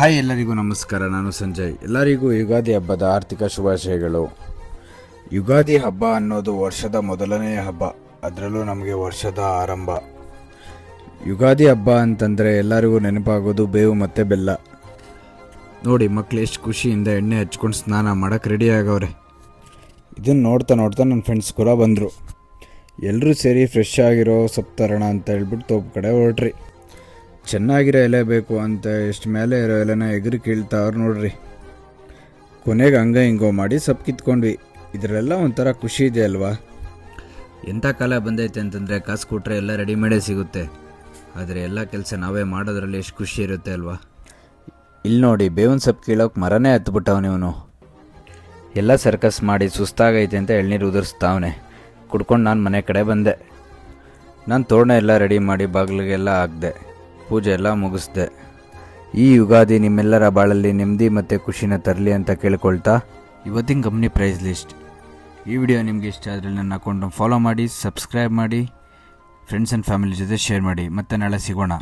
Hi, ಎಲ್ಲರಿಗೂ ನಮಸ್ಕಾರ. ನಾನು ಸಂಜಯ್. ಎಲ್ಲರಿಗೂ ಯುಗಾದಿ ಹಬ್ಬದ ಆರ್ಥಿಕ ಶುಭಾಶಯಗಳು. ಯುಗಾದಿ ಹಬ್ಬ ಅನ್ನೋದು ವರ್ಷದ ಮೊದಲನೆಯ ಹಬ್ಬ, ಅದರಲ್ಲೂ ನಮಗೆ ವರ್ಷದ ಆರಂಭ. ಯುಗಾದಿ ಹಬ್ಬ ಅಂತಂದರೆ ಎಲ್ಲರಿಗೂ ನೆನಪಾಗೋದು ಬೇವು ಮತ್ತು ಬೆಲ್ಲ. ನೋಡಿ, ಮಕ್ಕಳು ಎಷ್ಟು ಖುಷಿಯಿಂದ ಎಣ್ಣೆ ಹಚ್ಕೊಂಡು ಸ್ನಾನ ಮಾಡೋಕ್ಕೆ ರೆಡಿ ಆಗವ್ರೆ. ಇದನ್ನು ನೋಡ್ತಾ ನನ್ನ ಫ್ರೆಂಡ್ಸ್ ಕೂಡ ಬಂದರು. ಎಲ್ಲರೂ ಸೇರಿ ಫ್ರೆಶ್ ಆಗಿರೋ ಸೊಪ್ಪು ತರೋಣ ಅಂತ ಹೇಳ್ಬಿಟ್ಟು ತೋಪು ಕಡೆ ಹೊರಟ್ರಿ. ಚೆನ್ನಾಗಿರೋ ಎಲೆ ಬೇಕು ಅಂತ ಎಷ್ಟು ಮೇಲೆ ಇರೋ ಎಲೆನ ಎಗರಿ ಕೀಳ್ತಾವ್ರು ನೋಡ್ರಿ. ಕೊನೆಗೆ ಹಿಂಗೋ ಮಾಡಿ ಸೊಪ್ಪು ಕಿತ್ಕೊಂಡ್ವಿ. ಇದರೆಲ್ಲ ಒಂಥರ ಖುಷಿ ಇದೆ ಅಲ್ವಾ? ಎಂಥ ಕಾಲ ಬಂದೈತೆ ಅಂತಂದರೆ ಕಾಸು ಕೊಟ್ಟರೆ ಎಲ್ಲ ರೆಡಿಮೇಡೇ ಸಿಗುತ್ತೆ. ಆದರೆ ಎಲ್ಲ ಕೆಲಸ ನಾವೇ ಮಾಡೋದ್ರಲ್ಲಿ ಎಷ್ಟು ಖುಷಿ ಇರುತ್ತೆ ಅಲ್ವಾ? ಇಲ್ಲಿ ನೋಡಿ, ಬೇವಿನ ಸೊಪ್ಪು ಕೀಳೋಕೆ ಮರನೇ ಹತ್ಬಿಟ್ಟವನು ಇವನು. ಎಲ್ಲ ಸರ್ಕಸ್ ಮಾಡಿ ಸುಸ್ತಾಗೈತೆ ಅಂತ ಎಳ್ನೀರು ಉದುರಿಸ್ತಾವನೆ. ಕುಡ್ಕೊಂಡು ನಾನು ಮನೆ ಕಡೆ ಬಂದೆ. ನಾನು ತೋರಣ ಎಲ್ಲ ರೆಡಿ ಮಾಡಿ ಬಾಗಿಲಿಗೆಲ್ಲ ಹಾಕಿದೆ, ಪೂಜೆ ಎಲ್ಲ ಮುಗಿಸ್ದೆ. ಈ ಯುಗಾದಿ ನಿಮ್ಮೆಲ್ಲರ ಬಾಳಲ್ಲಿ ನೆಮ್ಮದಿ ಮತ್ತು ಖುಷಿನ ತರಲಿ ಅಂತ ಕೇಳ್ಕೊಳ್ತಾ ಇವತ್ತಿನ ಕಂಪ್ನಿ ಪ್ರೈಸ್ ಲಿಸ್ಟ್. ಈ ವಿಡಿಯೋ ನಿಮಗೆ ಇಷ್ಟ ಆದರೆ ನನ್ನ ಅಕೌಂಟನ್ನು ಫಾಲೋ ಮಾಡಿ, ಸಬ್ಸ್ಕ್ರೈಬ್ ಮಾಡಿ, ಫ್ರೆಂಡ್ಸ್ ಆ್ಯಂಡ್ ಫ್ಯಾಮಿಲಿ ಜೊತೆ ಶೇರ್ ಮಾಡಿ. ಮತ್ತೆ ನಾಳೆ ಸಿಗೋಣ.